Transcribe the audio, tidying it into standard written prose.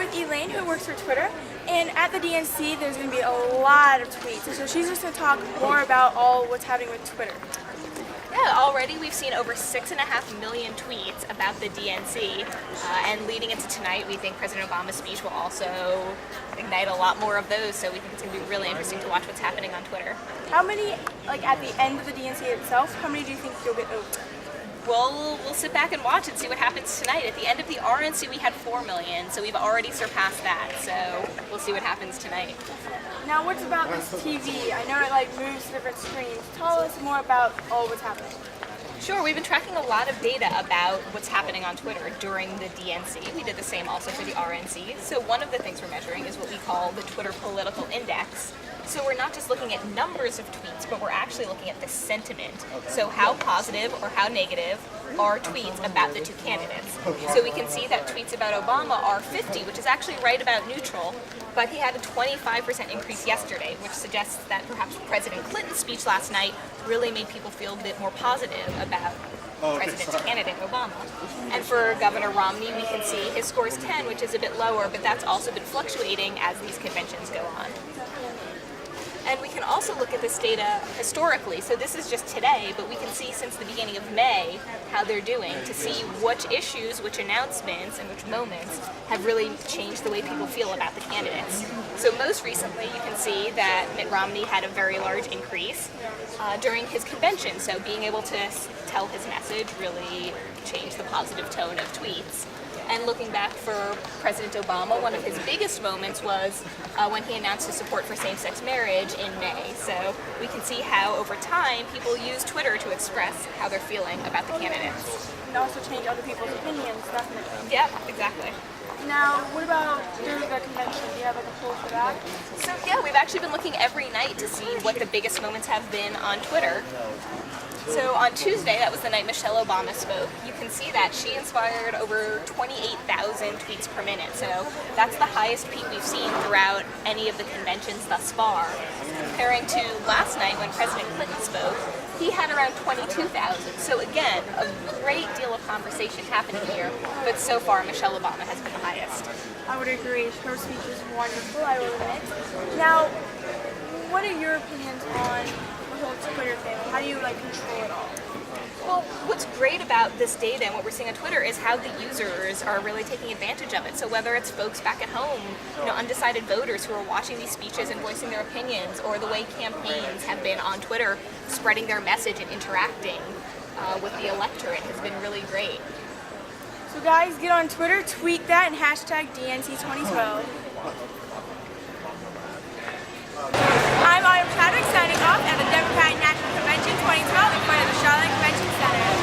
with Elaine, who works for Twitter, and at the DNC there's going to be a lot of tweets, so she's just going to talk more about all what's happening with Twitter. Yeah, already we've seen over 6.5 million tweets about the DNC, and leading into tonight, we think President Obama's speech will also ignite a lot more of those, so we think it's going to be really interesting to watch what's happening on Twitter. How many, at the end of the DNC itself, how many do you think you'll get over? Well, we'll sit back and watch and see what happens tonight. At the end of the RNC, we had 4 million, so we've already surpassed that. So we'll see what happens tonight. Now, what's about this TV? I know it moves to different screens. Tell us more about all what's happening. Sure, we've been tracking a lot of data about what's happening on Twitter during the DNC. We did the same also for the RNC. So one of the things we're measuring is what we call the Twitter Political Index. So we're not just looking at numbers of tweets, but we're actually looking at the sentiment. So how positive or how negative are tweets about the two candidates. So we can see that tweets about Obama are 50, which is actually right about neutral, but he had a 25% increase yesterday, which suggests that perhaps President Clinton's speech last night really made people feel a bit more positive about President-candidate Obama. And for Governor Romney, we can see his score is 10, which is a bit lower, but that's also been fluctuating as these conventions go on. And we can also look at this data historically. So this is just today, but we can see since the beginning of May how they're doing to see which issues, which announcements, and which moments have really changed the way people feel about the candidates. So most recently, you can see that Mitt Romney had a very large increase during his convention. So being able to tell his message really changed the positive tone of tweets. And looking back for President Obama, one of his biggest moments was when he announced his support for same-sex marriage in May. So we can see how, over time, people use Twitter to express how they're feeling about the candidates. And also change other people's opinions, definitely. Yeah, exactly. Now, what about during the convention? Do you have a poll for that? So yeah, we've actually been looking every night to see what the biggest moments have been on Twitter. So on Tuesday, that was the night Michelle Obama spoke, you can see that she inspired over 28,000 tweets per minute. So that's the highest peak we've seen throughout any of the conventions thus far. Comparing to last night when President Clinton spoke, he had around 22,000. So again, a great deal of conversation happening here, but so far Michelle Obama has been the highest. I would agree. Her speech was wonderful, I will admit. Now, what are your opinions on the whole Twitter thing? How do you control it all? Well, what's great about this data and what we're seeing on Twitter is how the users are really taking advantage of it. So whether it's folks back at home, undecided voters who are watching these speeches and voicing their opinions, or the way campaigns have been on Twitter spreading their message and interacting with the electorate has been really great. So guys, get on Twitter, tweet that, and hashtag DNC2012. I'm Autumn Chadwick signing off at the Democratic National Convention 2012 in front of the Charlotte Convention Center.